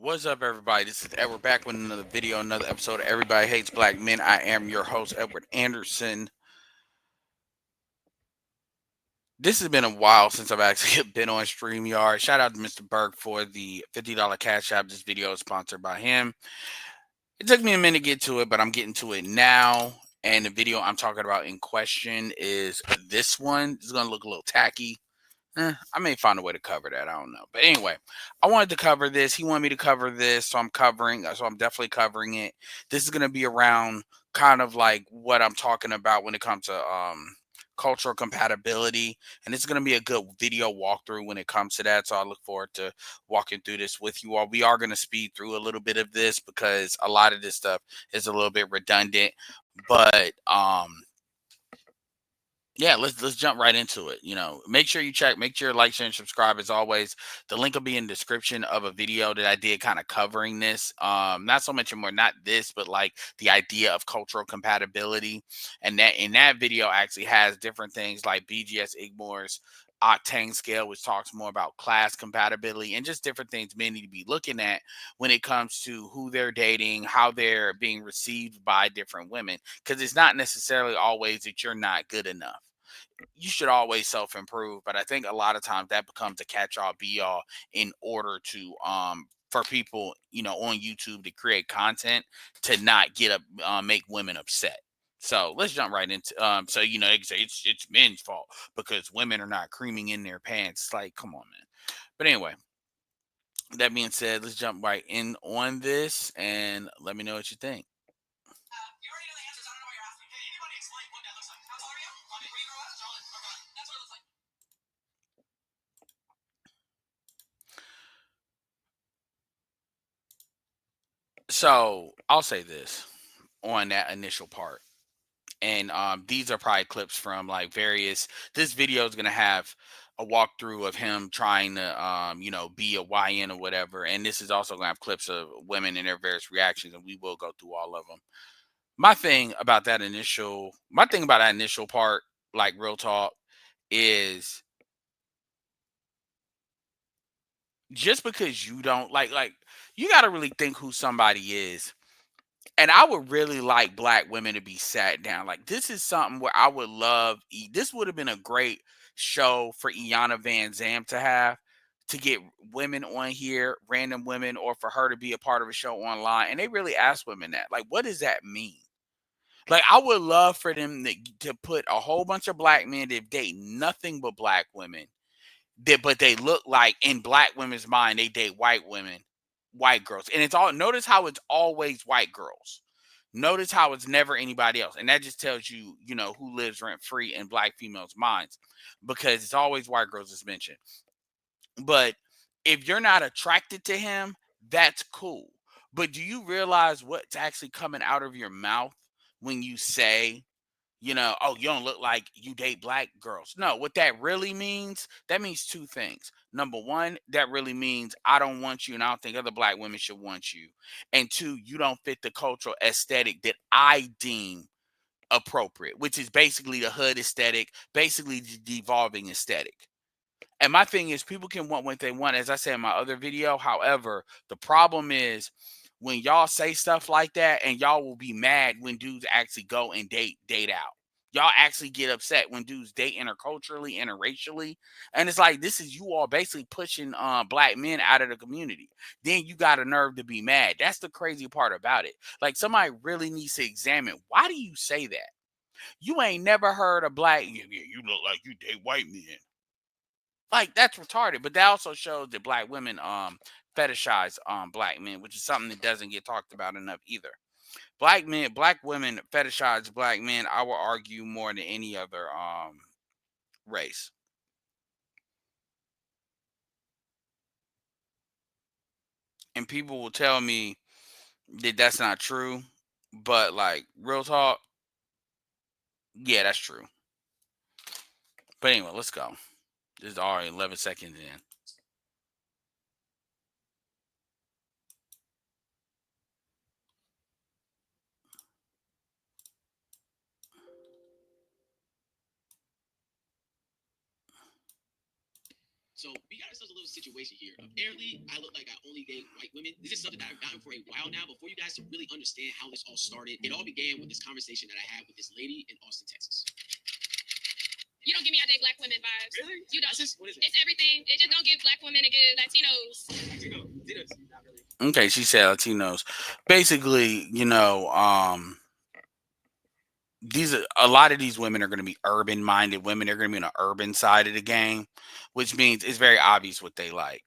What's up, everybody? This is Edward back with another video, another episode of Everybody Hates Black Men. I am your host, Edward Anderson. This has been a while since I've actually been on StreamYard. Shout out to Mr. Burke for the $50 cash app. This video is sponsored by him. It took me a minute to get to it, but I'm getting to it now. And the video I'm talking about in question is this one. It's going to look a little tacky. I may find a way to cover that. I don't know. But anyway, I wanted to cover this. He wanted me to cover this, so I'm definitely covering it. This is going to be around kind of like what I'm talking about when it comes to cultural compatibility, and it's going to be a good video walkthrough when it comes to that. So I look forward to walking through this with you all. We are going to speed through a little bit of this because a lot of this stuff is a little bit redundant, but yeah, let's jump right into it. Make sure you check, make sure you like, share, and subscribe as always. The link will be in the description of a video that I did kind of covering this. Not so much more, not this, but like the idea of cultural compatibility. And that in that video actually has different things like BGS Igmore's octane scale, which talks more about class compatibility and just different things men need to be looking at when it comes to who they're dating, how they're being received by different women. Because it's not necessarily always that you're not good enough. You should always self improve, but I think a lot of times that becomes a catch all be all in order to for people on YouTube to create content to not get up make women upset. So let's jump right into so they can say it's men's fault because women are not creaming in their pants. It's like, come on, man. But anyway, that being said, let's jump right in on this and let me know what you think. You already know the answers. I don't know what you're asking. Can anybody explain what that looks like? How tall are you? Where you grow up? Charlotte. Okay. That's what it looks like. So I'll say this on that initial part. And these are probably clips from like various. This video is gonna have a walkthrough of him trying to be a YN or whatever. And this is also gonna have clips of women and their various reactions, and we will go through all of them. My thing about that initial part, like real talk, is just because you don't like you got to really think who somebody is. And I would really like black women to be sat down. Like this is something where I would love. This would have been a great show for Iana Van Zam to have, to get women on here, random women, or for her to be a part of a show online. And they really ask women that, like, what does that mean? Like, I would love for them to put a whole bunch of black men that date nothing but black women, but they look like in black women's mind they date white women, white girls, and it's all. Notice how it's always white girls. Notice how it's never anybody else, and that just tells you, who lives rent free in black females' minds, because it's always white girls that's mentioned. But if you're not attracted to him, that's cool. But do you realize what's actually coming out of your mouth when you say, oh, you don't look like you date black girls? No, what that really means, that means two things. Number one, that really means I don't want you and I don't think other black women should want you. And two, you don't fit the cultural aesthetic that I deem appropriate, which is basically the hood aesthetic, basically the devolving aesthetic. And my thing is, people can want what they want, as I said in my other video. However, the problem is when y'all say stuff like that, and y'all will be mad when dudes actually go and date out. Y'all actually get upset when dudes date interculturally, interracially. And it's like, this is you all basically pushing black men out of the community. Then you got a nerve to be mad. That's the crazy part about it. Like, somebody really needs to examine, why do you say that? You ain't never heard a black, you look like you date white men. Like, that's retarded. But that also shows that black women fetishize black men, which is something that doesn't get talked about enough either. Black women fetishize black men, I will argue, more than any other race. And people will tell me that that's not true, but like real talk, yeah, that's true. But anyway, let's go. This is already 11 seconds in. So we got ourselves a little situation here. Apparently, I look like I only date white women. This is something that I've gotten for a while now. But for you guys to really understand how this all started, it all began with this conversation that I had with this lady in Austin, Texas. You don't give me I date black women vibes. Really? You don't. What is it? It's everything. It just don't give black women. It give Latinos. Latinos. Not really. Okay, she said Latinos. Basically, these are a lot of these women are going to be urban minded women. They're going to be on the urban side of the game, which means it's very obvious what they like,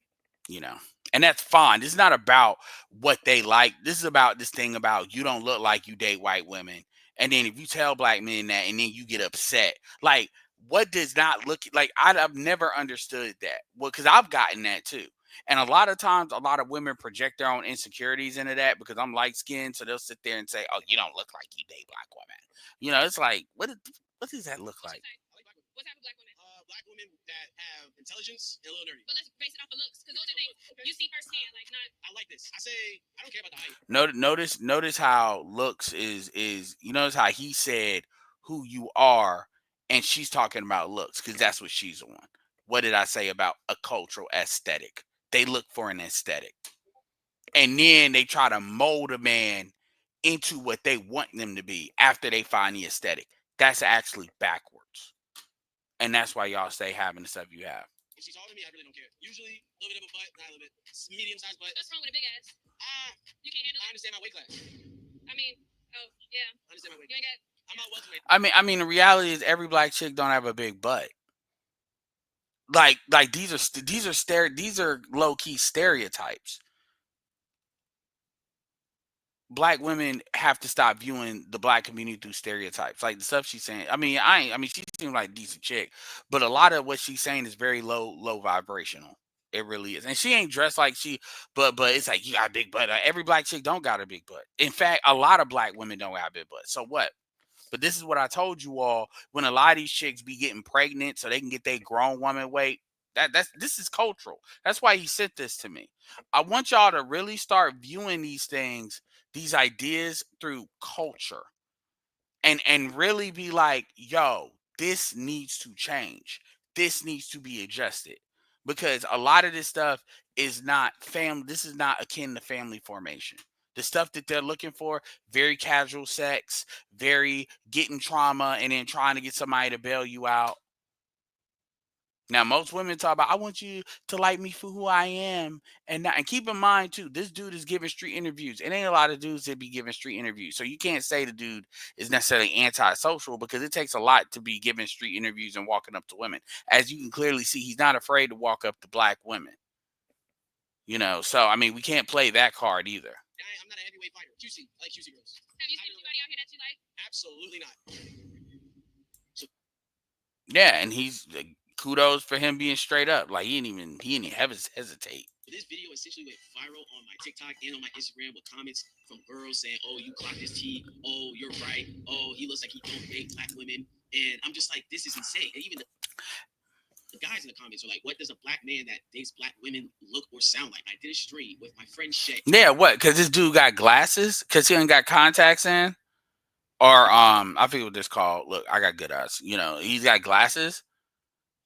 you know. And that's fine. This is not about what they like. This is about this thing about you don't look like you date white women. And then if you tell black men that and then you get upset, like what does not look like? I've never understood that. Well, because I've gotten that too. And a lot of times, a lot of women project their own insecurities into that because I'm light skinned. So they'll sit there and say, "Oh, you don't look like you date black women." It's like, what does that look like? What type of black women? Black women that have intelligence and a little nerdy. But let's base it off of looks, because those are things you see firsthand. Like, not. I like this. I say I don't care about the height. Notice how looks is you notice how he said who you are, and she's talking about looks because that's what she's on. What did I say about a cultural aesthetic? They look for an aesthetic, and then they try to mold a man into what they want them to be after they find the aesthetic. That's actually backwards. And that's why y'all stay having the stuff you have. If she's taller than me, I really don't care. Usually, a little bit of a butt, not a little bit. Medium sized butt. What's wrong with a big ass? You can't handle it. I understand my weight class. I mean, oh, yeah. I understand my weight. You ain't got. I'm not welcoming. I mean, the reality is every black chick don't have a big butt. Like these are low key stereotypes. Black women have to stop viewing the black community through stereotypes. Like the stuff she's saying. I mean, she seems like a decent chick, but a lot of what she's saying is very low vibrational. It really is. And she ain't dressed like but it's like you got a big butt. Every black chick don't got a big butt. In fact, a lot of black women don't have big butts. So what? But this is what I told you all when a lot of these chicks be getting pregnant so they can get their grown woman weight. This is cultural. That's why he sent this to me. I want y'all to really start viewing these things, these ideas through culture. And really be like, yo, this needs to change. This needs to be adjusted. Because a lot of this stuff is not family. This is not akin to family formation. The stuff that they're looking for, very casual sex, very getting trauma, and then trying to get somebody to bail you out. Now, most women talk about, I want you to like me for who I am. And keep in mind, too, this dude is giving street interviews. It ain't a lot of dudes that be giving street interviews. So you can't say the dude is necessarily antisocial because it takes a lot to be giving street interviews and walking up to women. As you can clearly see, he's not afraid to walk up to black women. So, I mean, we can't play that card either. I'm not a heavyweight fighter. QC. I like QC girls. Have you seen anybody out here that you like? Absolutely not. So, yeah, and kudos for him being straight up. Like he didn't even hesitate. This video essentially went viral on my TikTok and on my Instagram with comments from girls saying, "Oh, you clocked his T. Oh, you're right. Oh, he looks like he don't date black women." And I'm just like, this is insane. And even the guys in the comments are like, "What does a black man that dates black women look or sound like?" I did a stream with my friend Shay. Yeah, what? Because this dude got glasses? Because he ain't got contacts in? Or I forget what this called. Look, I got good eyes. He's got glasses.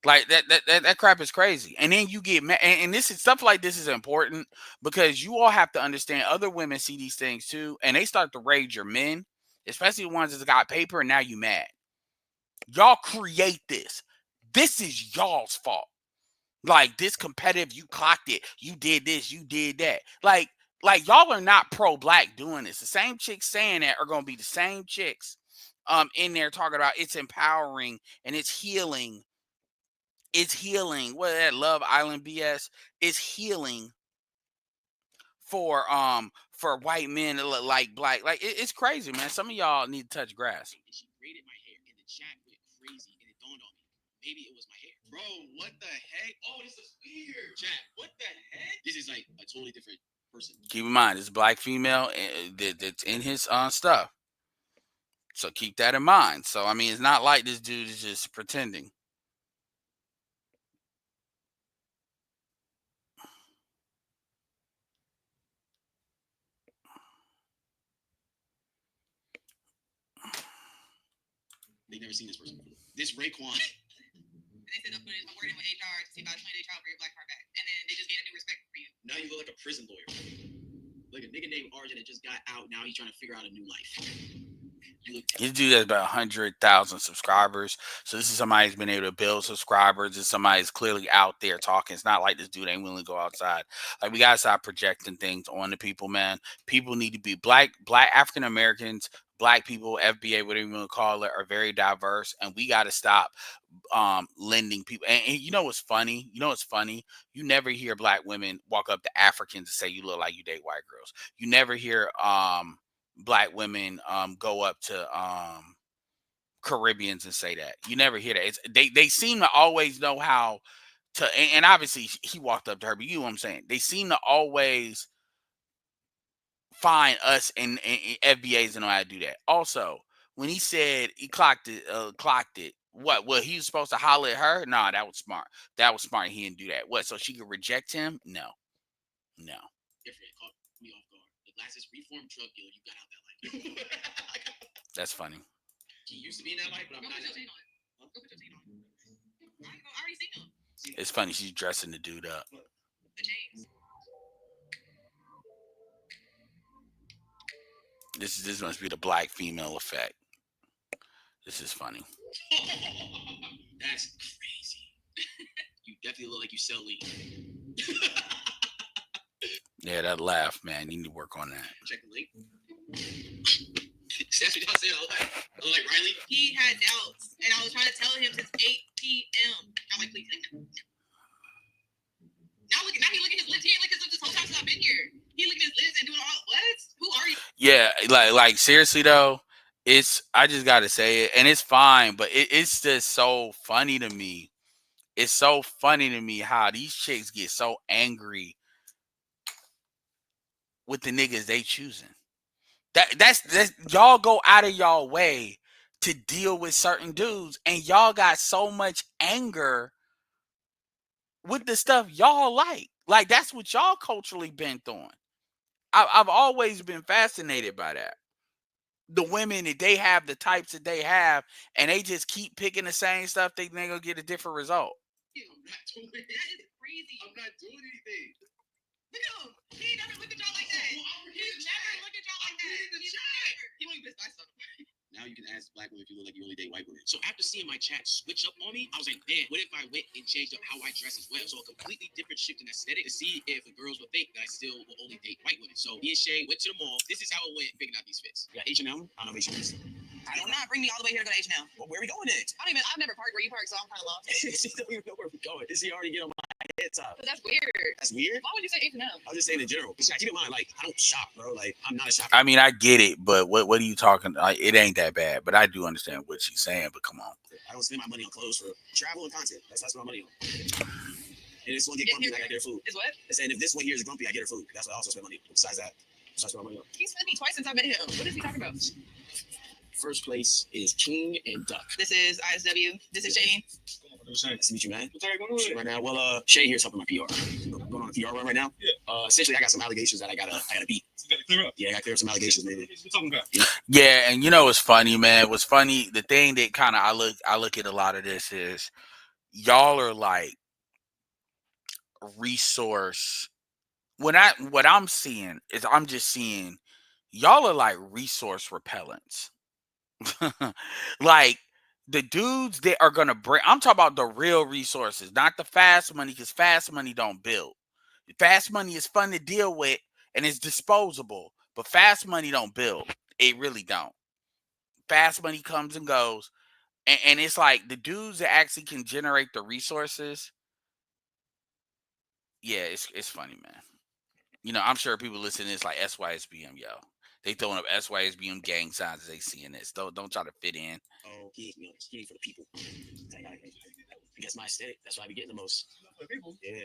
Like that crap is crazy. And then you get mad, and this is stuff like this is important because you all have to understand other women see these things too, and they start to rage your men, especially the ones that got paper, and now you mad. Y'all create this. This is y'all's fault. Like this competitive, you clocked it, you did this, you did that. Like y'all are not pro-black doing this. The same chicks saying that are gonna be the same chicks in there talking about it's empowering and it's healing. It's healing. What that Love Island BS is healing for white men that look like black. Like it's crazy, man. Some of y'all need to touch grass. And she braided my hair, and the chat went crazy, and it dawned on me. Maybe it was my hair. Bro, what the heck? Oh, this is weird. Chat, what the heck? This is like a totally different person. Keep in mind, this black female that's in his stuff. So keep that in mind. So I mean, it's not like this dude is just pretending. They've never seen this person before. This Raekwon. HR to see about a 20-day trial for your black card back, and then they just gain a new respect for you. Now you look like a prison lawyer, like a nigga named Arjun that just got out. Now he's trying to figure out a new life. This dude has about 100,000 subscribers. So this is somebody who's been able to build subscribers. It's somebody who's clearly out there talking. It's not like this dude ain't willing to go outside. Like, we gotta stop projecting things on the people, man. People need to be black African Americans, black people, FBA, whatever you want to call it, are very diverse, and we gotta stop lending people. And you know what's funny? You know what's funny? You never hear black women walk up to Africans and say you look like you date white girls. You never hear black women go up to Caribbeans and say that. You never hear that. They seem to always know how to, and obviously he walked up to her, but you know what I'm saying? They seem to always find us and FBAs and know how to do that. Also, when he said he clocked it. What? Well, he was supposed to holler at her? Nah, that was smart. That was smart. He didn't do that. What? So she could reject him? No, no. Different. Caught me off guard. The last reformed drug dealer, you got out that life. That's funny. He used to be in that life, but I'm not. Go put your chain on. I already seen him. It's funny. She's dressing the dude up. The chains. This must be the black female effect. This is funny. That's crazy. You definitely look like you sell weed. Yeah, that laugh, man. You need to work on that. Check the link. That's what y'all said. I look like Riley. He had doubts, and I was trying to tell him since 8 p.m. I'm like, please. Now he looking at his lips. He ain't looking at this whole time since I've been here. He looking at his lips and doing all what? Who are you? Yeah, like seriously though, I just gotta say it, and it's fine, but it's just so funny to me. It's so funny to me how these chicks get so angry with the niggas they choosing. That's y'all go out of y'all way to deal with certain dudes, and y'all got so much anger with the stuff y'all like. Like, that's what y'all culturally bent on. I've always been fascinated by that. The women that they have, the types that they have, and they just keep picking the same stuff, they gonna get a different result. I'm not doing it. That is crazy. I'm not doing anything. Look at him. He never looked at y'all like that. He never looked at y'all like that. He won't even nice on him. Now you can ask black women if you look like you only date white women. So after seeing my chat switch up on me, I was like, man, what if I went and changed up how I dress as well? So a completely different shift in aesthetic to see if the girls would think that I still will only date white women. So me and Shay went to the mall. This is how it went, picking out these fits. Yeah, H&M. I don't know H&M. I don't not bring me all the way here to go to H&M. Well, where are we going next? I've never parked where you parked, so I'm kind of lost. She don't even know where we're going. Did she already get on my head top? But that's weird. That's weird? Why would you say H&M? I was just saying in general. Because keep in mind, like, I don't shop, bro. Like, I'm not a shopper. I mean, I get it, but what are you talking? Like, it ain't that bad, but I do understand what she's saying. But come on, I don't spend my money on clothes for travel and content. That's what I spend my money on. And this one get grumpy, I get her food. Is what? They're saying if this one here is grumpy, I get her food. That's what I also spend money on. Besides that, that's what I spend my money on. He's spent me twice since I met him. What is he talking about? First place is King and Duck. This is ISW. This is Shane. Nice to meet you, man. What's going on right now? Well, Shay here's helping my PR. I'm going on a PR run right now. Yeah. Essentially, I got some allegations that I gotta beat. You gotta clear up. Yeah, I gotta clear up some allegations, man. What you talking about? Yeah, and you know what's funny, man? What's funny? The thing that kind of I look at a lot of this is y'all are like resource. What I'm seeing is I'm just seeing y'all are like resource repellents. Like, the dudes that are gonna bring, I'm talking about the real resources, not the fast money, because fast money don't build. Fast money is fun to deal with and it's disposable, but fast money don't build. It really don't. Fast money comes and goes, and it's like the dudes that actually can generate the resources. Yeah, it's funny, man. You know, I'm sure people listening to this like SYSBM, yo. They throwing up SYSBM gang signs as they seeing this. Don't try to fit in. Oh, he ain't for the people. I guess my aesthetic. That's why I be getting the most. For the people? Yeah.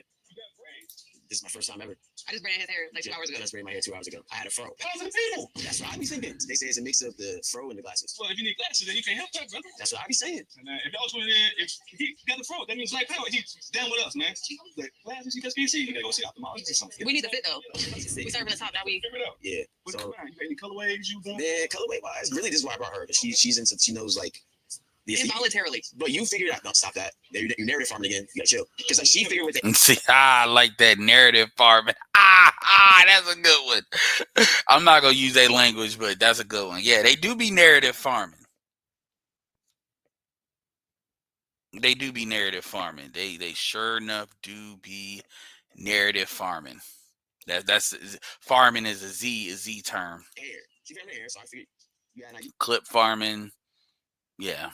This is my first time ever. I just braided his hair like 2 hours ago. I just braided my hair 2 hours ago. I had a fro. That was the people. That's what I be thinking. They say it's a mix of the fro and the glasses. Well, if you need glasses, then you can't help that, brother. That's what I be saying. And if y'all twin if he got the fro, that means Black Power. He's down with us, man. But glasses, he just can't see. You gotta go see ophthalmologist or something. We need the fit though. We start from the top. Now we figure it out. Yeah. So, you got any colorways you want? Man, colorway wise, really, this is why I brought her. She's into. She knows like Involuntarily. But you figured out. No, stop that. You're narrative farming again. You gotta chill. Because like, she figured with And see, I like that narrative farming. That's a good one. I'm not gonna use that language, but that's a good one. Yeah, they do be narrative farming. They do be narrative farming. They sure enough do be narrative farming. That's farming is a Z term. hair. She found hair, so I figured. Yeah, and I Clip farming, yeah.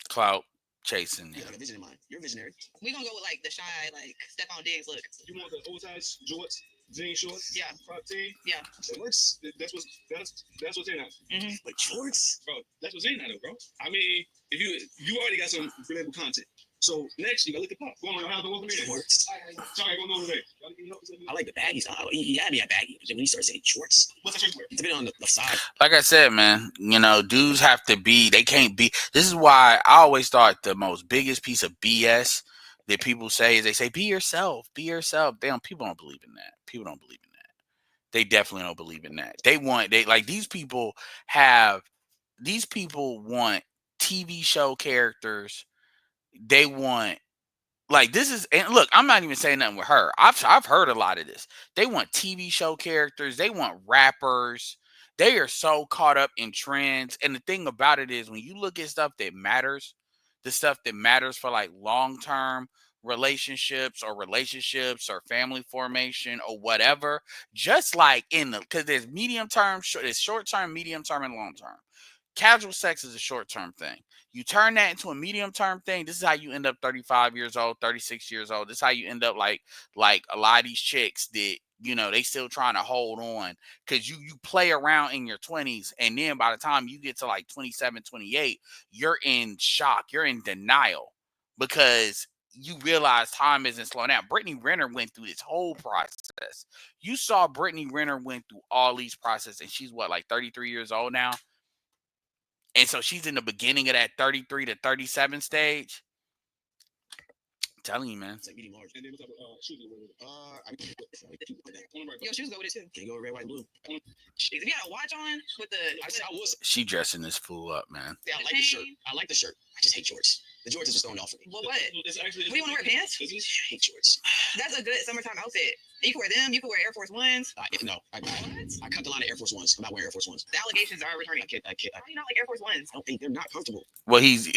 Clout chasing, got yeah. like a vision in mind. You're a visionary. We gonna go with like the shy, like Stephon Diggs look. You want the oversized jorts, jean shorts, yeah, crop tee, yeah. Shorts. That's what's in now. But shorts, bro. That's what's in now, bro. I mean, if you already got some relatable content. So next, you gotta look at pop. Go on your house and walk in. Shorts. Sorry, go on today. I like the baggies. He had me at baggy. But then when you start saying shorts, what's the shirt wear? Depending on the size. Like I said, man, dudes have to be. They can't be. This is why I always thought the most biggest piece of BS that people say is they say be yourself, be yourself. People don't believe in that. People don't believe in that. They definitely don't believe in that. They like these people want TV show characters. They want like this is and look, I'm not even saying nothing with her. I've heard a lot of this. They want TV show characters, they want rappers. They are so caught up in trends. And the thing about it is when you look at stuff that matters, the stuff that matters for like long-term relationships or family formation or whatever, just like in the because there's medium term, there's short term, medium term, and long term. Casual sex is a short term thing. You turn that into a medium term thing. This is how you end up 35 years old, 36 years old. This is how you end up like a lot of these chicks that they still trying to hold on because you play around in your 20s, and then by the time you get to like 27, 28, you're in shock, you're in denial because you realize time isn't slowing down. Brittany Renner went through this whole process. You saw Brittany Renner went through all these processes, and she's what, like 33 years old now? And so she's in the beginning of that 33 to 37 stage. I'm telling you, man. It's like medium large. And then what's up with shoes? Yo, shoes go with it too. Can you go red, white, blue? If you got a watch on with the, I was. She dressing this fool up, man. Yeah, I like the shirt. I like the shirt. I just hate shorts. The Jordans are throwing off for me. Well, what? It's actually, what do you want to wear, pants? I hate shorts. That's a good summertime outfit. You can wear them. You can wear Air Force Ones. No, I cut the line of Air Force Ones. I'm not wearing Air Force Ones. The allegations are returning. I can't. How do you not like Air Force Ones? I don't think they're not comfortable. Well, he's.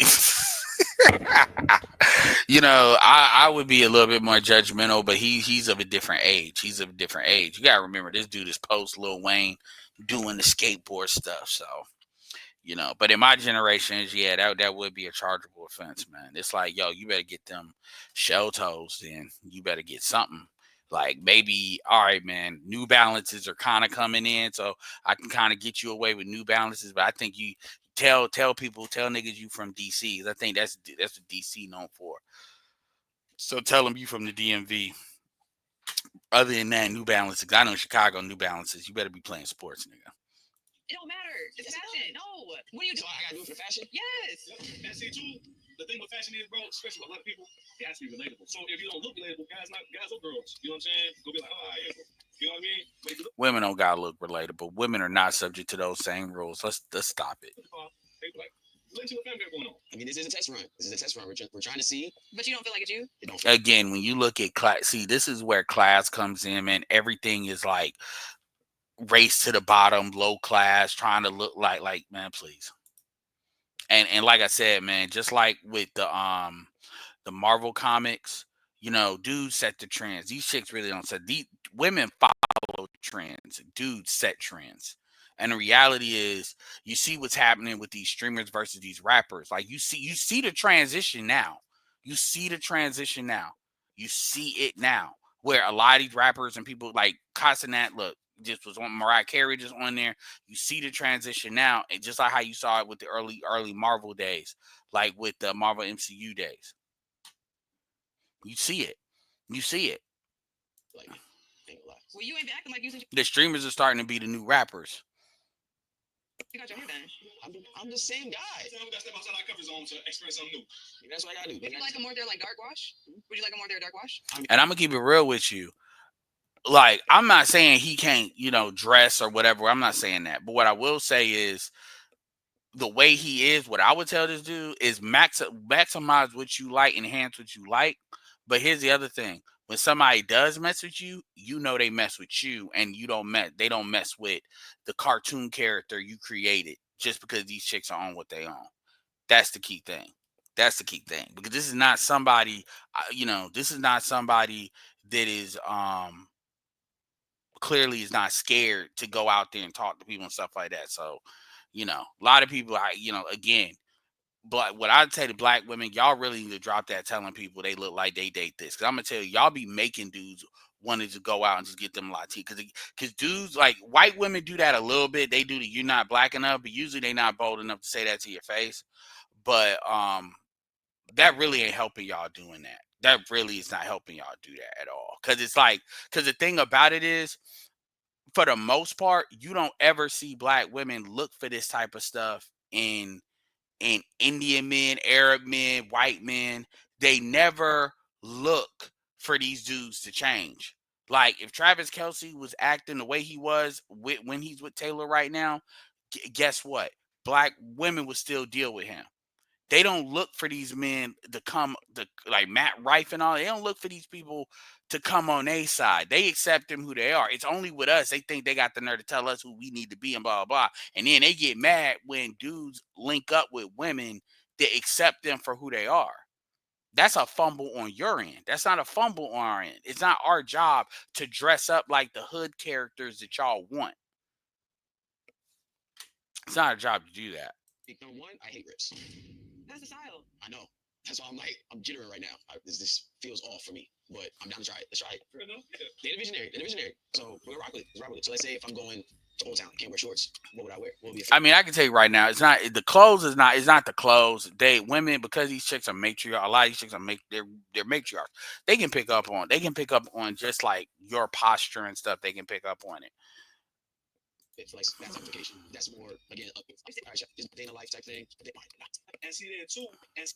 I would be a little bit more judgmental, but he's of a different age. He's of a different age. You gotta remember, this dude is post Lil Wayne doing the skateboard stuff. So, but in my generations, yeah, that would be a chargeable offense, man. It's like, yo, you better get them shell toes, then you better get something. Like maybe, all right, man, New Balances are kind of coming in, so I can kind of get you away with New Balances, but I think you tell niggas you from DC. I think that's what DC known for. So tell them you from the DMV. Other than that, New Balances. I know in Chicago, New Balances. You better be playing sports, nigga. It don't matter. It's fashion. No. What do you do? So I gotta do it for fashion? Yes. And see too, the thing with fashion is, bro, especially with a lot of people, it has to be relatable. So if you don't look relatable, guys or girls, you know what I'm saying? Go be like, oh, yeah, bro. You know what I mean? But women don't gotta look relatable. Women are not subject to those same rules. Let's stop it. I mean, this is a test run. We're trying to see. But you don't feel like it's you? Again, when you look at class, see, this is where class comes in, man. Everything is like race to the bottom, low class, trying to look like man, please. And like I said, man, just like with the Marvel comics, dudes set the trends. These chicks really don't set. These women follow trends. Dudes set trends. And the reality is, you see what's happening with these streamers versus these rappers. Like you see the transition now. You see the transition now. You see it now. Where a lot of these rappers and people like Casanat, look, just was on Mariah Carey just on there. You see the transition now, and just like how you saw it with the early Marvel days, like with the Marvel MCU days. You see it. You see it. Like, well, you ain't acting like you. The streamers are starting to be the new rappers. You got your hair done. I'm the same guy. We got to step outside our comfort zone to experience something new. That's what I gotta do. Would you like them more there like dark wash? Would you like them more there dark wash? And I'm gonna keep it real with you. Like, I'm not saying he can't, dress or whatever. I'm not saying that. But what I will say is, the way he is, what I would tell this dude is maximize what you like, enhance what you like. But here's the other thing: when somebody does mess with you, you know they mess with you, and you don't mess. They don't mess with the cartoon character you created just because these chicks are on what they on. That's the key thing. That's the key thing because this is not somebody, this is not somebody that is clearly is not scared to go out there and talk to people and stuff like that. So, a lot of people, again, but what I'd say to black women, y'all really need to drop that telling people they look like they date this. Cause I'm gonna tell you, y'all be making dudes wanting to go out and just get them Latino. Cause dudes like white women do that a little bit. They do the you're not black enough, but usually they not bold enough to say that to your face. But that really ain't helping y'all doing that. That really is not helping y'all do that at all. Cause it's like, cause the thing about it is, for the most part, you don't ever see black women look for this type of stuff in Indian men, Arab men, white men. They never look for these dudes to change. Like if Travis Kelsey was acting the way he was when he's with Taylor right now, guess what? Black women would still deal with him. They don't look for these men to come to like Matt Rife and all. They don't look for these people to come on their side. They accept them who they are. It's only with us. They think they got the nerve to tell us who we need to be and blah blah blah. And then they get mad when dudes link up with women that accept them for who they are. That's a fumble on your end. That's not a fumble on our end. It's not our job to dress up like the hood characters that y'all want. It's not our job to do that. Big number one, I hate rips. That's the style. I know. That's why I'm jittering right now. This feels off for me, but I'm down to try it. Let's try it. Fair enough. Yeah. They're the visionary. They're the visionary. So we're gonna rock with it. Let's rock with it. So let's say if I'm going to Old Town, can't wear shorts. What would I wear? What would be a fit? I mean, I can tell you right now, it's not the clothes. Is not. It's not the clothes. They women because these chicks are matriarch. A lot of these chicks are they're matriarchs. They can pick up on. They can pick up on just like your posture and stuff. They can pick up on it. For like that typification. That's more again. All right, is day in a life type thing. And see there too. And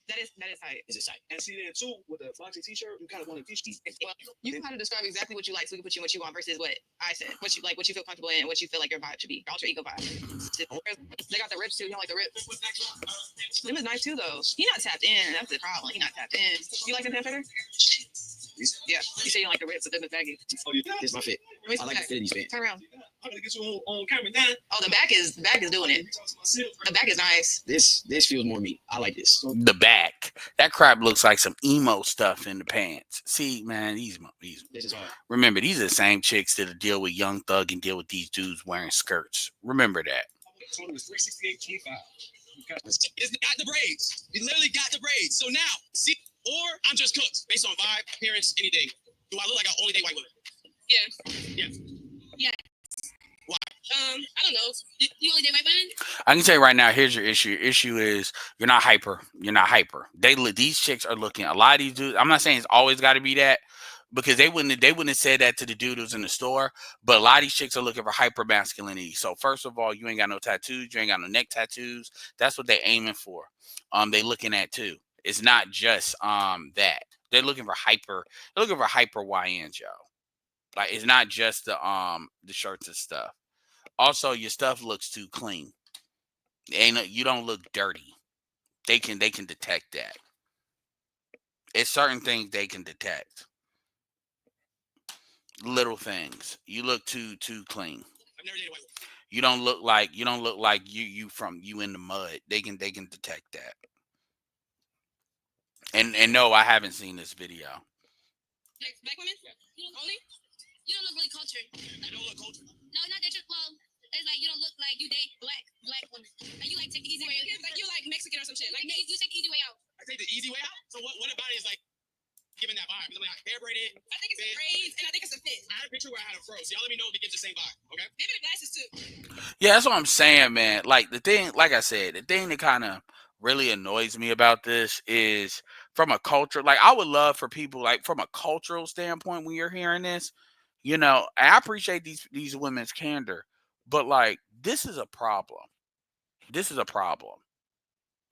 that is tight. Is it tight? And see there too with the Foxy T-shirt, you kind of want to teach these. Well, you can kind of describe exactly what you like, so we can put you in what you want versus what I said. What you like, what you feel comfortable in, and what you feel like your vibe should be. Your alter ego vibe. They got the rips too. You don't like the rips? Them is nice too though. He not tapped in. That's the problem. He not tapped in. You like the Panther? Yeah. You say you don't like the rips, but then the baggy. Oh, yeah. This is my fit. I like the fit of these pants. Turn around. I'm gonna get you on camera now. Oh, the back is doing it. The back is nice. This feels more me. I like this. The back. That crap looks like some emo stuff in the pants. See, man, these. This is hard. Remember, these are the same chicks that deal with Young Thug and deal with these dudes wearing skirts. Remember that. Total is 368.25. It's got the braids. You literally got the braids. So now, see, or I'm just cooked based on vibe, appearance, anything. Do I look like I only date white women? Yeah. Yeah. Why? I don't know. You only date white women? I can tell you right now. Here's your issue. Your issue is you're not hyper. You're not hyper. These chicks are looking. A lot of these dudes. I'm not saying it's always got to be that because they wouldn't have said that to the dude who's in the store. But a lot of these chicks are looking for hyper masculinity. So first of all, you ain't got no tattoos. You ain't got no neck tattoos. That's what they aiming for. They looking at too. It's not just that they're looking for hyper. They're looking for hyper YNs, yo. Like it's not just the shirts and stuff. Also, your stuff looks too clean. Ain't you don't look dirty. They can detect that. It's certain things they can detect. Little things. You look too clean. I've never dated white women. You don't look like you in the mud. They can detect that. And no, I haven't seen this video. Like black women? Yeah. You don't only? You don't look really cultured. I don't look cultured. No, not that you're well. It's like you don't look like you date black women. Like you like take the easy way. Like you like Mexican or some shit. Like you take the easy way out. I take the easy way out. So what about it is like giving that vibe? Like hair braided. I think it's the braids and I think it's the fit. I had a picture where I had a fro. So y'all let me know if it gives the same vibe. Okay. Maybe the glasses too. Yeah, that's what I'm saying, man. Like the thing, like I said, the thing that kind of really annoys me about this is from a culture. Like I would love for people, like from a cultural standpoint, when you're hearing this, I appreciate these women's candor, but like this is a problem. This is a problem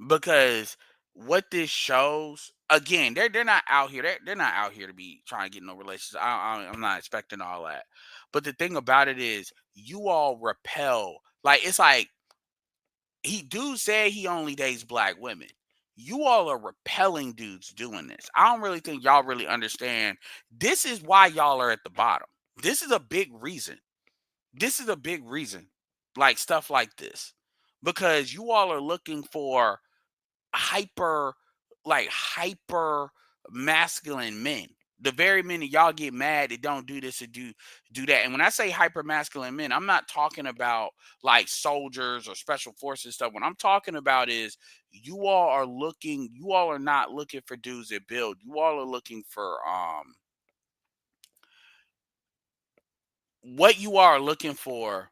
because what this shows again, they're not out here. They're not out here to be trying to get no relations. I'm not expecting all that. But the thing about it is, you all repel. Like it's like He dude said he only dates black women. You all are repelling dudes doing this. I don't really think y'all really understand. This is why y'all are at the bottom. This is a big reason. This is a big reason. Like stuff like this. Because you all are looking for hyper hyper masculine men. The very minute y'all get mad, they don't do this or do that. And when I say hyper masculine men, I'm not talking about like soldiers or special forces stuff. What I'm talking about is you all are not looking for dudes that build. You all are looking for what you are looking for,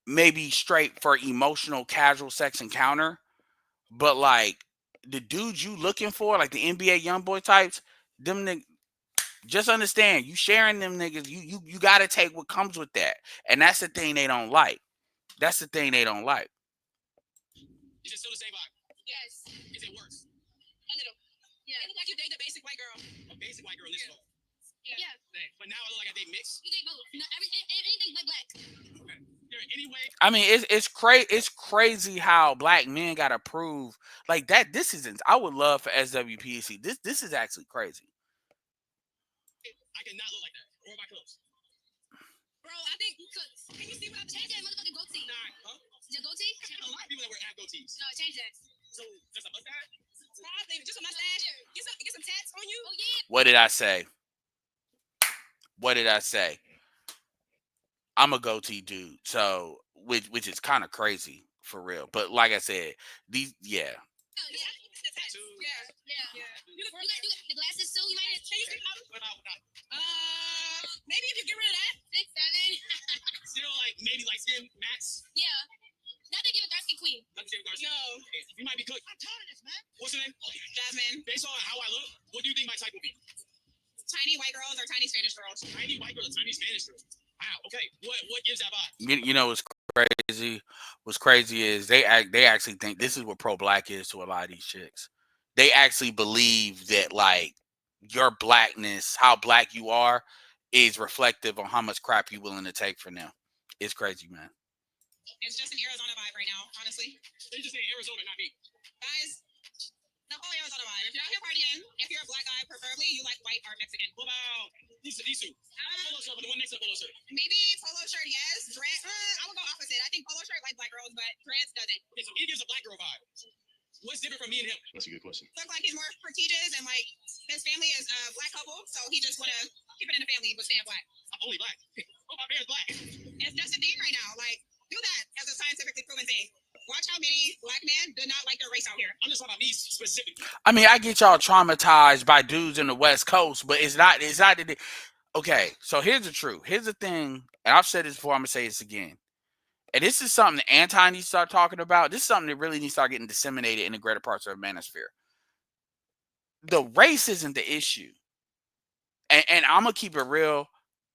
maybe straight for emotional casual sex encounter. But like the dudes you looking for, like the NBA young boy types, them just understand you sharing them niggas. You gotta take what comes with that, and that's the thing they don't like. That's the thing they don't like. Is it still the same vibe? Yes. Is it worse? A little. Yeah. It look like you date a basic white girl. A basic white girl this low. Yeah. But now I look like I date mixed. You date both. No, anything but black. Okay. There anyway. I mean, it's crazy how black men gotta prove like that. This isn't. I would love for SWPC. This is actually crazy. I cannot look like that. Or my clothes. Bro, I think can you see what I'm changing that motherfucking goatee? Nah, huh? Your goatee? A lot of people that have goatees. No, change that. So just a mustache? Probably just a mustache. Get some tats on you. Oh yeah. What did I say? What did I say? I'm a goatee dude, so which is kind of crazy for real. But like I said, these yeah. Oh, yeah. The tattoos. Yeah. You got the glasses too. You might have changed it. Maybe if you get rid of that. 6, 7. Still maybe skin max. Yeah. Not to give a dark skin queen. Not to give a dark skin. No. You might be cooked. I'm tired of this, man. What's your name? Jasmine. Based on how I look, what do you think my type will be? Tiny white girls or tiny Spanish girls? Tiny white girls, tiny Spanish girls. Wow. Okay. What gives that vibe? You know what's crazy? What's crazy is they actually think this is what pro black is to a lot of these chicks. They actually believe that like your blackness, how black you are, is reflective on how much crap you're willing to take from them. It's crazy, man. It's just an Arizona vibe right now, honestly. They just say Arizona, not me. Guys, the whole Arizona vibe. If you're out here partying, if you're a black guy, preferably you like white or Mexican. What about these two? Polo shirt, but the one next to polo shirt. Maybe polo shirt, yes. Dread. I would go opposite. I think polo shirt like black girls, but dreads doesn't. Okay, so he gives a black girl vibe. What's different from me and him? That's a good question. Look like he's more prestigious and his family is a black couple, so he just wanna keep it in the family but stay black. I'm only black. Oh, my parents black. It's just a thing right now. Do that as a scientifically proven thing. Watch how many black men do not like their race out here. I'm just talking about me specifically. I mean, I get y'all traumatized by dudes in the West Coast, but it's not okay. So here's the truth. Here's the thing, and I've said this before. I'm gonna say this again. And this is something the anti needs to start talking about. This is something that really needs to start getting disseminated in the greater parts of the manosphere. The race isn't the issue. And I'm gonna keep it real.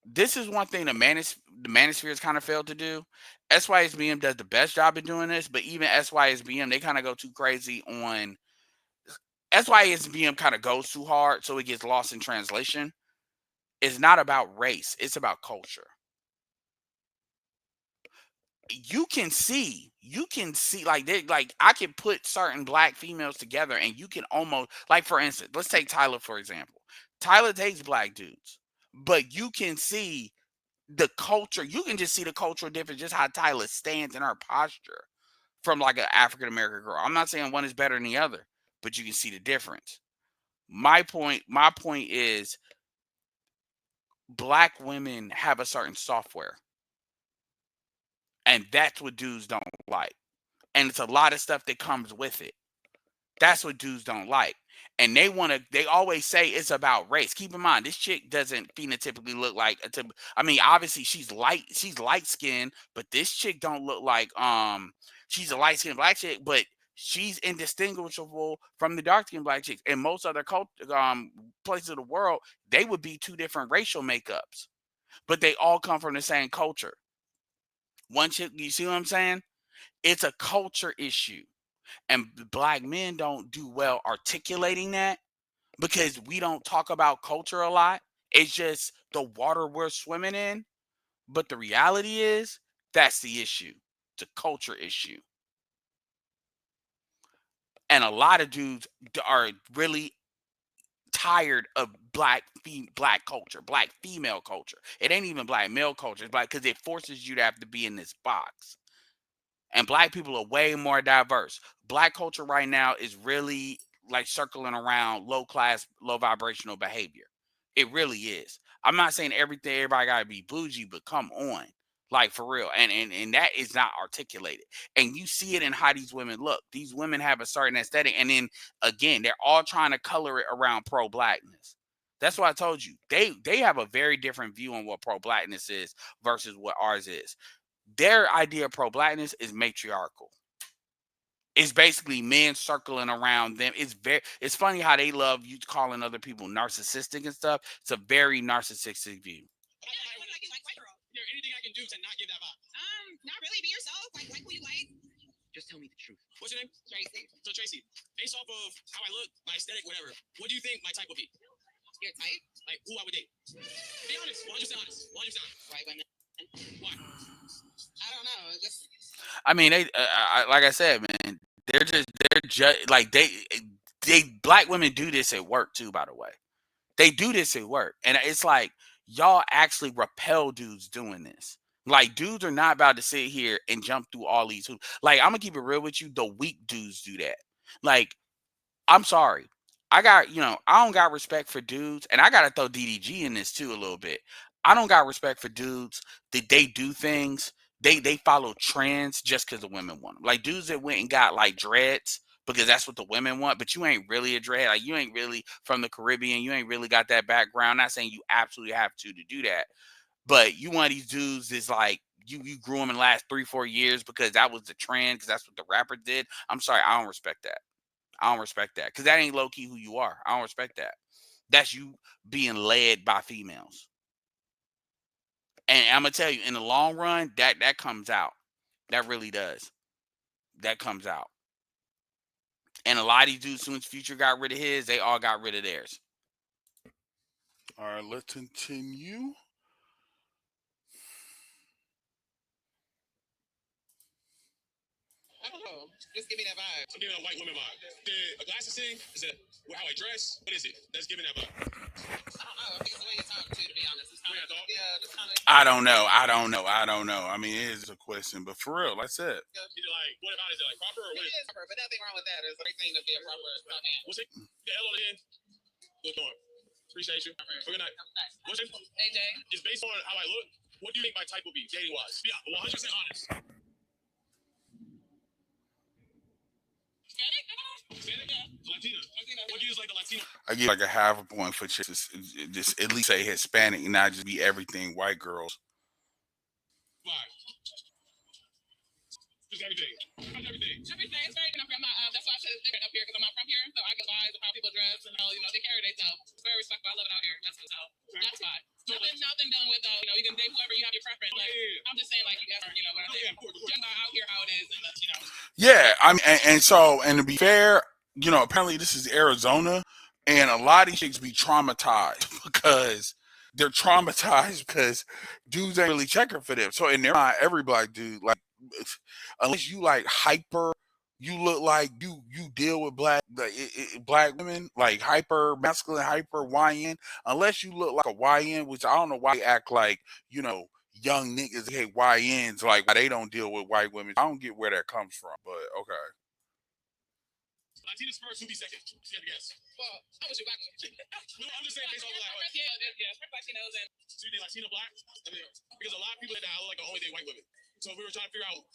This is one thing the manosphere has kind of failed to do. SYSBM does the best job of doing this, but even SYSBM, they kind of go too crazy on SYSBM kind of goes too hard, so it gets lost in translation. It's not about race, it's about culture. You can see like I can put certain black females together and you can almost like for instance, let's take Tyler for example. Tyler dates black dudes, but you can see the culture, you can just see the cultural difference, just how Tyler stands in her posture from like an African American girl. I'm not saying one is better than the other, but you can see the difference. My point is black women have a certain software, and that's what dudes don't like. And it's a lot of stuff that comes with it. That's what dudes don't like. And they always say it's about race. Keep in mind, this chick doesn't phenotypically look like I mean, obviously she's light skinned, but this chick don't look like she's a light skinned black chick, but she's indistinguishable from the dark skinned black chicks. In most other places of the world, they would be two different racial makeups, but they all come from the same culture. One chick, you see what I'm saying? It's a culture issue. And black men don't do well articulating that because we don't talk about culture a lot. It's just the water we're swimming in. But the reality is that's the issue. It's a culture issue. And a lot of dudes are really tired of black culture, black female culture. It ain't even black male culture. It's black because it forces you to have to be in this box. And black people are way more diverse. Black culture right now is really like circling around low class, low vibrational behavior. It really is. I'm not saying everybody gotta be bougie, but come on. Like for real. And that is not articulated. And you see it in how these women look. These women have a certain aesthetic. And then again, they're all trying to color it around pro blackness. That's why I told you. They have a very different view on what pro blackness is versus what ours is. Their idea of pro blackness is matriarchal. It's basically men circling around them. It's funny how they love you calling other people narcissistic and stuff. It's a very narcissistic view. But I feel like you like white girl. Is there anything I can do to not give that vibe? Not really. Be yourself. Like who you like. Just tell me the truth. What's your name? Tracy. So Tracy, based off of how I look, my aesthetic, whatever, what do you think my type would be? Your type? Like who I would date? Be honest. 100% honest. 100% honest. White women. Why? I don't know. Just I mean, like I said, man, they're just like they black women do this at work too. By the way, they do this at work, and it's like y'all actually repel dudes doing this. Like dudes are not about to sit here and jump through all these hoops. Like I'm gonna keep it real with you. The weak dudes do that. Like I'm sorry. I don't got respect for dudes, and I gotta throw DDG in this too a little bit. I don't got respect for dudes that they do things. They follow trends just because the women want them. Like dudes that went and got like dreads because that's what the women want, but you ain't really a dread. Like you ain't really from the Caribbean. You ain't really got that background. Not saying you absolutely have to do that, but you one of these dudes is like you grew them in the last 3-4 years because that was the trend because that's what the rapper did. I'm sorry, I don't respect that. I don't respect that because that ain't low key who you are. I don't respect that. That's you being led by females. And I'm gonna tell you, in the long run, that comes out. That really does. That comes out. And a lot of these dudes, soon as Future got rid of his, they all got rid of theirs. All right, let's continue. I don't know. Just give me that vibe. I'm giving a white woman vibe. The glasses thing is it how I dress? What is it? That's giving that vibe. I don't know. I think it's the way you talk to be honest. It's kind of yeah, just kind of. I don't know. I don't know. I don't know. I mean, it is a question, but for real, like I said, Either like, what about is it like proper or what? It is proper, but nothing wrong with that. There's anything to be a proper man. What's it? The hell on the end. Good going. Appreciate you. Have a good night. What's it? AJ. Just based on how I look, what do you think my type would be dating wise? Be 100% honest. Latina. What do you use like the Latino? I give like a half a point for just at least say Hispanic and not just be everything white girls. Why? Just everything. Everything. Everything. It's very different. That's why I said it's different up here because I'm not from here. So I get vibes of how people dress and how they carry themselves. It's very respectful. I love it out here. That's what's out. That's fine. Nothing dealing with you can date whoever you have your preference. Like I'm just saying like you guys are what I'm saying. Just out here how it is and Yeah, I mean, and to be fair, apparently this is Arizona, and a lot of these chicks be traumatized because they're traumatized because dudes ain't really checking for them. So in their mind, every black dude, like, unless you like hyper, you look like you deal with black women, like hyper masculine, hyper YN. Unless you look like a YN, which I don't know why they act like young niggas hate YNs, like why they don't deal with white women. I don't get where that comes from, but okay. Latinas first, who be second? You have to guess. Well, how was your black? No, I'm just saying based on black. Yeah, Latinos and. So you think Latino black? Because a lot of people that I look like only date white women. So we were trying to figure out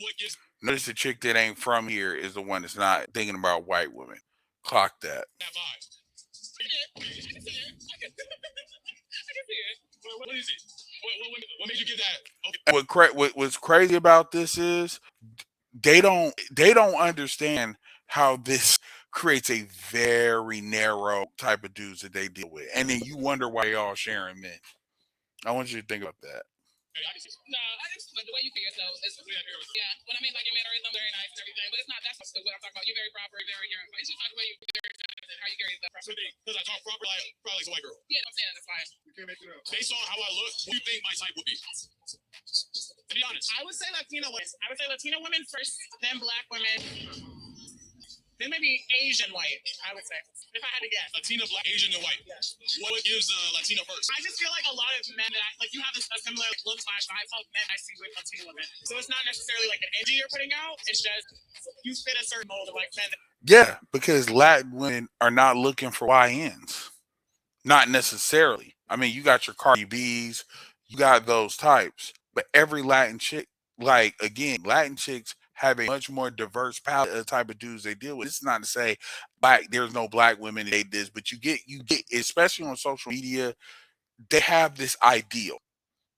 what gives. Notice the chick that ain't from here is the one that's not thinking about white women. Clock that. That vibe. I can see it. What is it? What made you give that? Okay. What's crazy about this is they don't understand how this creates a very narrow type of dudes that they deal with, and then you wonder why they all sharing men. I want you to think about that. No, but the way you feel yourself is yeah. When I mean like your mannerisms very nice and everything, but it's not that's what I'm talking about. You're very proper, very it's just not the way you very how you carry yourself. So because I talk proper like probably like a white girl. Yeah, I'm saying that's fine. You can't make it up. Based on how I look, what do you think my type would be? To be honest, I would say Latino women. I would say Latino women first, then black women. Then maybe Asian white, I would say. If I had to guess. Latina, black, Asian, and white. Yes. What gives Latino first? I just feel like a lot of men that like you have a similar like, look slash vibe of men I see with Latino women. So it's not necessarily like an energy you're putting out. It's just you fit a certain mold of like men. Yeah, because Latin women are not looking for YNs. Not necessarily. I mean, you got your Cardi B's, you got those types, but every Latin chick, like again, Latin chicks have a much more diverse palette of type of dudes they deal with. It's not to say black there's no black women that date this, but you get especially on social media, they have this ideal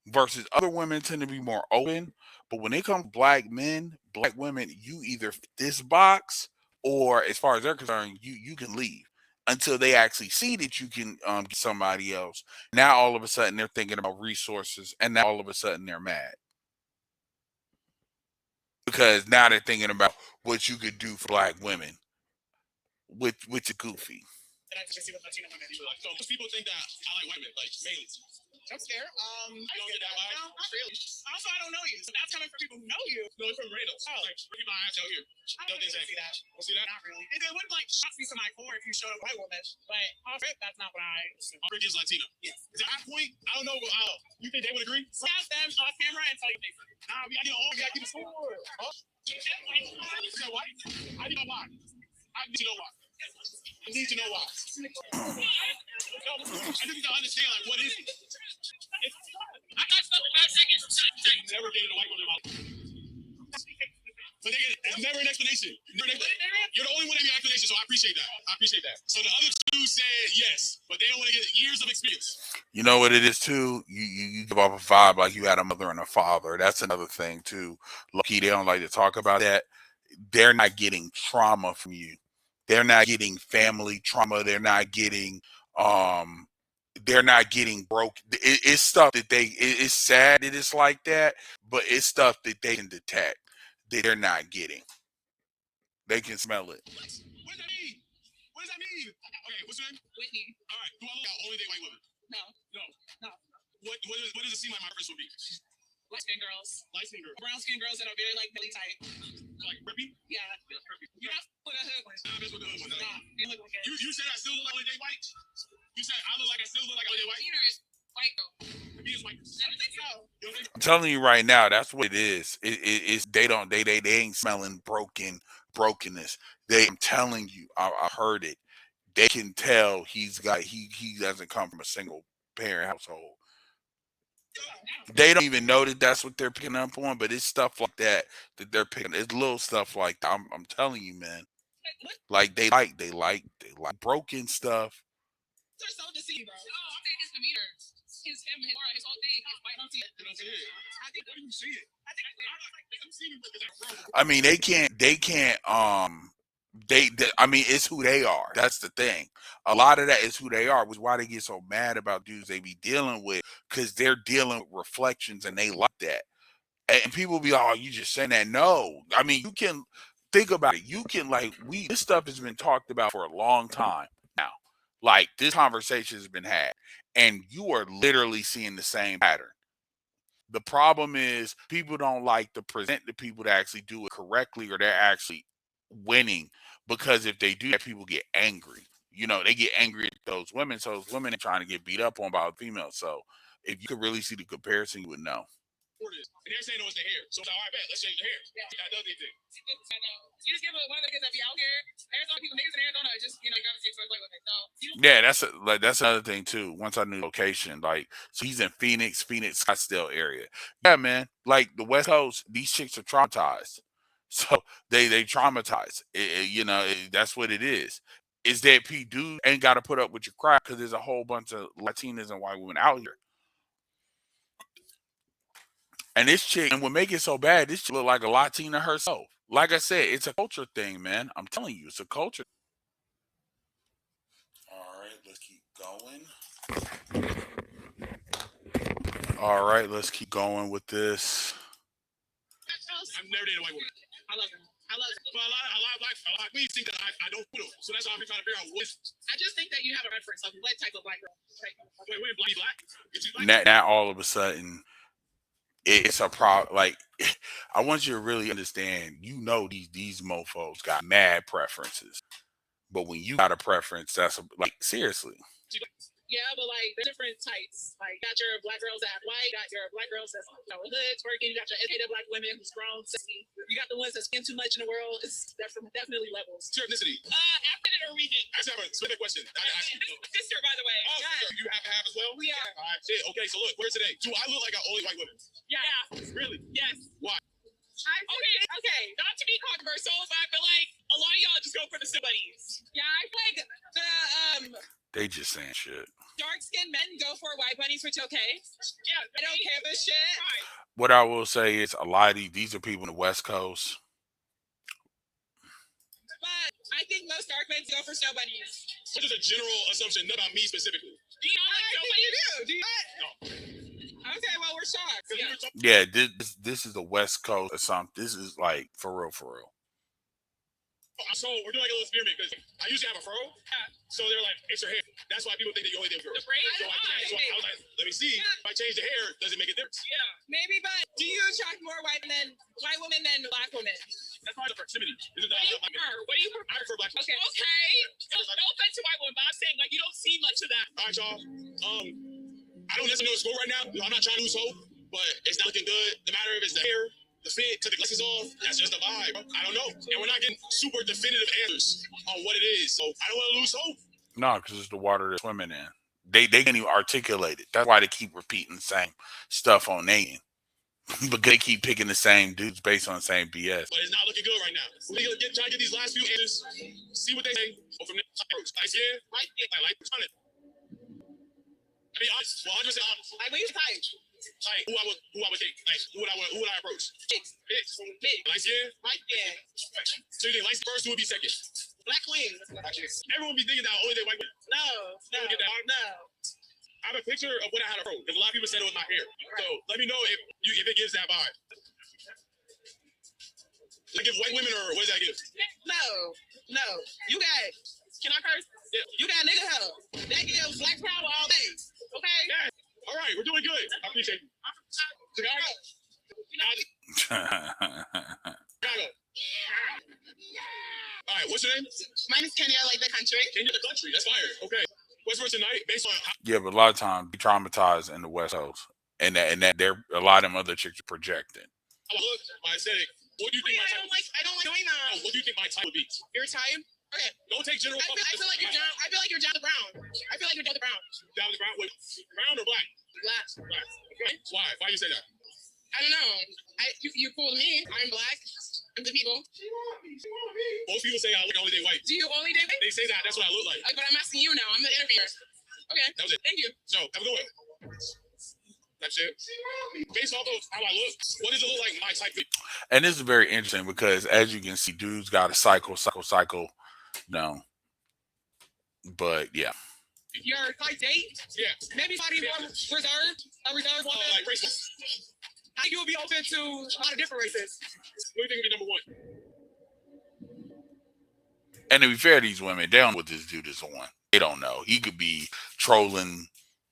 versus other women tend to be more open. But when it comes to black men, black women, you either fit this box or as far as they're concerned, you can leave until they actually see that you can get somebody else. Now all of a sudden they're thinking about resources, and now all of a sudden they're mad because now they're thinking about what you could do for black women, which is goofy. And I just see with Latino women. So most people think that I like white men, like mainly. I'm scared. You don't get that vibe? No, not really. Also, I don't know you. So that's coming from people who know you. No, it's from randoms. Oh. Like, look at my eyes out here. I don't think see that. You see that? Not really. It wouldn't like shock me to my core if you showed a white woman. But off it, that's not what I assume. Rick is Latino. Yes. At that point, I don't know. You think they would agree? So ask them off camera and tell you they agree. Nah, we gotta get all. We gotta keep it score. Oh. You said white? I need to know why. I need to know why. I need to know why. No, I need to understand, like, what is it? I got something 5 seconds. Never dated a white woman in my life. But there's never an explanation. You're the only one that gave an explanation, so I appreciate that. So the other two said yes, but they don't want to get years of experience. You know what it is too? You give off a vibe like you had a mother and a father. That's another thing too. Lucky they don't like to talk about that. They're not getting trauma from you. They're not getting family trauma. Um they're not getting broke. It's stuff that it's sad that it's like that, but it's stuff that they can detect that they're not getting. They can smell it. What does that mean? What does that mean? Okay, what's your name? Whitney. All right. Do I look out only date white women? No. No. What does it seem like my first would be? Light skin girls. Brown skin girls that are very like belly tight. Like preppy? Yeah. You're not with a hood one. Nah, that's what the hood one. Nah, you look like it. You said I still look like only date white? You said I look like I still look like only date white? Peter is white girl. He is white. I don't think so. I'm telling you right now, that's what it is. It's they ain't smelling brokenness. I'm telling you, I heard it. They can tell he doesn't come from a single parent household. They don't even know that that's what they're picking up on, but it's stuff like that they're picking. It's little stuff like that. I'm telling you, man. Like they like broken stuff. They're so deceived, bro. No, I'm saying his demeanor, his whole thing, his white don't see it. I think when you see it, I think I'm seeing it. I mean, I mean, it's who they are. That's the thing. A lot of that is who they are, which is why they get so mad about dudes they be dealing with, because they're dealing with reflections and they like that. And people be like, oh, you just saying that. No. I mean, you can think about it. You can this stuff has been talked about for a long time now. Like this conversation has been had. And you are literally seeing the same pattern. The problem is people don't like to present the people that actually do it correctly or they're actually winning, because if they do that, people get angry. They get angry at those women. So those women are trying to get beat up on by a female. So if you could really see the comparison, you would know. And they're saying, no, it's the hair. So it's all right, bet. Let's change the hair. Yeah. That does anything. You just give one of the kids that be out here. Arizona people, niggas in Arizona, just, you gravitate towards white women. So, yeah, that's another thing too. Once I knew location, so he's in Phoenix, Scottsdale area. Yeah, man. Like the West Coast, these chicks are traumatized. So they traumatize. That's what it is. Is that P dude ain't got to put up with your crap because there's a whole bunch of Latinas and white women out here. And this chick, and what make it so bad, this chick look like a Latina herself. Like I said, it's a culture thing, man. I'm telling you, it's a culture. All right, let's keep going. All right, let's keep going with this. I've never dated a white woman. I love them. But a lot of black queens think that I don't put them. So that's why I've been trying to figure out what. I just think that you have a reference of what type of black girl. Wait, black? Now all of a sudden, it's a problem. Like I want you to really understand. These mofo's got mad preferences, but when you got a preference, that's like seriously. Yeah, but like there's different types. Like you got your black girls that have white, got your black girls that's hood twerking, you got your educated black women who's grown, sexy. You got the ones that spend too much in the world. It's definitely levels. What's your ethnicity? African or Norwegian. I just have a specific question. Sister, by the way. Oh, yeah. You have as well? We are. All right, shit. Okay, so look, where today? Do I look like I only white women? Yeah. Really? Yes. Why? Okay. Not to be controversial, but I feel like a lot of y'all just go for the somebodies. Yeah, I feel like They just saying shit. dark-skinned men go for white bunnies, which okay. Yeah, I don't care this shit. Right. What I will say is a lot of these are people in the West Coast. But I think most dark men go for snow bunnies. So just a general assumption, not about me specifically. Do you not like snow bunnies? Do you not? No. Okay, well we're shocked. Yeah, this is the West Coast or something. This is like for real, for real. So we're doing like a little experiment because I usually have a fro. Yeah. So they're like, it's your hair. That's why people think that you only did girls. The braid? So I was like, let me see. Yeah. If I change the hair, does it make a difference? Yeah. Maybe, but do you attract more white women than black women? That's part of the proximity. What do you prefer? I prefer black women. Okay. No offense to white women, but I'm saying like you don't see much of that. All right, y'all. I don't necessarily know the score right now. I'm not trying to lose hope, but it's not looking good. No matter if it's the hair, the fit, cut the glasses off, that's just a vibe. I don't know. And we're not getting super definitive answers on what it is. So I don't want to lose hope. No, because it's the water they're swimming in. They can't even articulate it. That's why they keep repeating the same stuff on their end. Because they keep picking the same dudes based on the same BS. But it's not looking good right now. We're going to try to get these last few answers, see what they say. Go from there. Like, yeah, like, I mean, honest, 100% honest. Like, what you type? Like, who I would date? Like, who would I approach? Chicks. Light skin? Light skin. So you think light skin first, who would be second? Black queen. Everyone would be thinking that only they white women. No. Get that. No. I have a picture of when I had a fro, because a lot of people said it was my hair. So let me know if it gives that vibe. Does it give white women, or what does that give? No. You got, can I curse? Yeah. You got nigga hell. That gives black power all day. Okay? Yeah. All right, we're doing good. I appreciate you. Chicago. Chicago. All right, what's your name? Mine is Kenya, like the country. Kenya, the country. That's fire. Okay. What's for tonight? Based on yeah, but a lot of times be traumatized in the West Coast, and that there a lot of them other chicks are projecting. Look, my aesthetic. What do you think? I don't like doing that. What do you think my type would be? Your type? Okay. Don't take general. I feel like you're John the Brown. John the Brown. Wait, brown or black? Black. Okay. Why? Why do you say that? I don't know. You cool to me. I'm black. I'm the people. Most people say I only date white. Do you only date white? They say that. That's what I look like. But I'm asking you now. I'm the interviewer. Okay. That was it. Thank you. So, have a good one. That's it. Based off of how I look, what does it look like my type? And this is very interesting because, as you can see, dudes got a cycle. No, but yeah. Your type date? Yeah. Maybe somebody more reserved. A reserved one. Like race. I think you would be open to a lot of different races. What do you think would be number one? And to be fair to these women, they don't know what this dude is on. They don't know. He could be trolling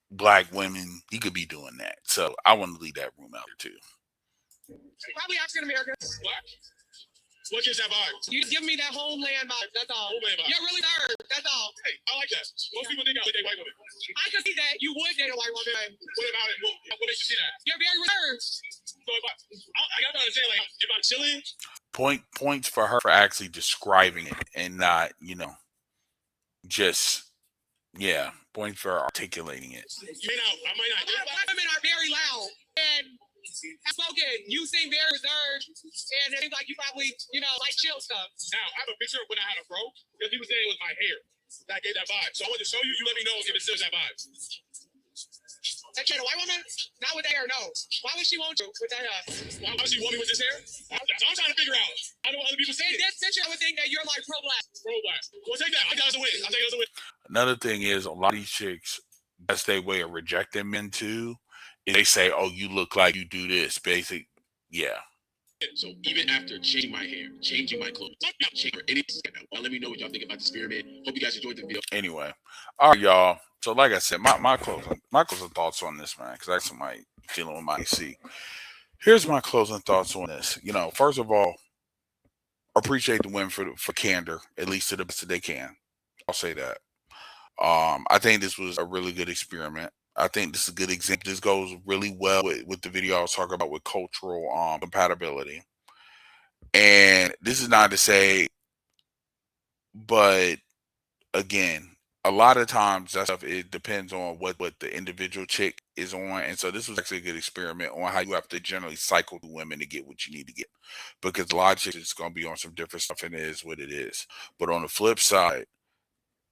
black women. He could be doing that. So I want to leave that room out there too. Probably African Americans. Black. What gives that vibe? You just give me that homeland vibe. That's all. Homeland vibe. You're really third. That's all. Hey, I like that. Most people think I would date white women. I can see that you would date a white woman. What about it? What makes you see that? You're very reserved. So if I gotta understand, like, if I'm chilling. Points for her for actually describing it and not, just points for articulating it. I might not. Black women are very loud and spoken. You seem very reserved, and it seems like you probably, like chill stuff. Now, I have a picture of when I had a fro, because people saying it was my hair that gave that vibe. So I want to show you. You let me know if it still has that vibe. That kid, a white woman? Not with that hair, no. Why would she want you with that hair? Why would she want me with this hair? That's what I'm trying to figure out. How do other people say it? This picture, I would think that you're like pro-black. Pro-black. Well, take that. I think that's a win. I think that's a win. Another thing is a lot of these chicks, that's their way of rejecting men too. They say, "Oh, you look like you do this." Basic, yeah. So even after changing my hair, changing my clothes, let me know what y'all think about this experiment. Hope you guys enjoyed the video. Anyway, all right, y'all. So like I said, my closing thoughts on this, man, because I got somebody feeling with my AC. Here's my closing thoughts on this. First of all, appreciate the women for candor, at least to the best that they can. I'll say that. I think this was a really good experiment. I think this is a good example. This goes really well with the video I was talking about with cultural compatibility. And this is not to say, but again, a lot of times that stuff it depends on what the individual chick is on. And so this was actually a good experiment on how you have to generally cycle through women to get what you need to get. Because a lot of chicks is gonna be on some different stuff and it is what it is. But on the flip side,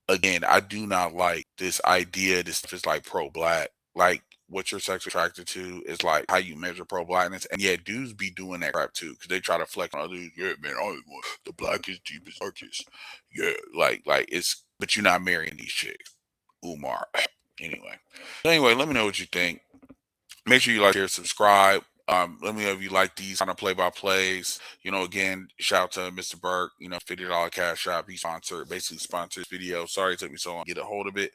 again, I do not like this idea. This stuff is like pro black. Like what you're sexually attracted to is like how you measure pro blackness. And yeah, dudes be doing that crap too because they try to flex on other dudes. Yeah, man, I always want the blackest, deepest, darkest. Yeah, like it's. But you're not marrying these chicks, Umar. Anyway, let me know what you think. Make sure you like, share, subscribe. Let me know if you like these kind of play by plays. Again, shout out to Mr. Burke, $50 cash shop. He basically sponsored this video. Sorry it took me so long to get a hold of it.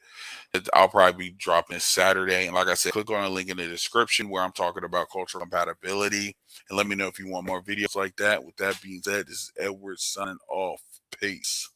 I'll probably be dropping this Saturday. And like I said, click on the link in the description where I'm talking about cultural compatibility. And let me know if you want more videos like that. With that being said, this is Edward signing off. Peace.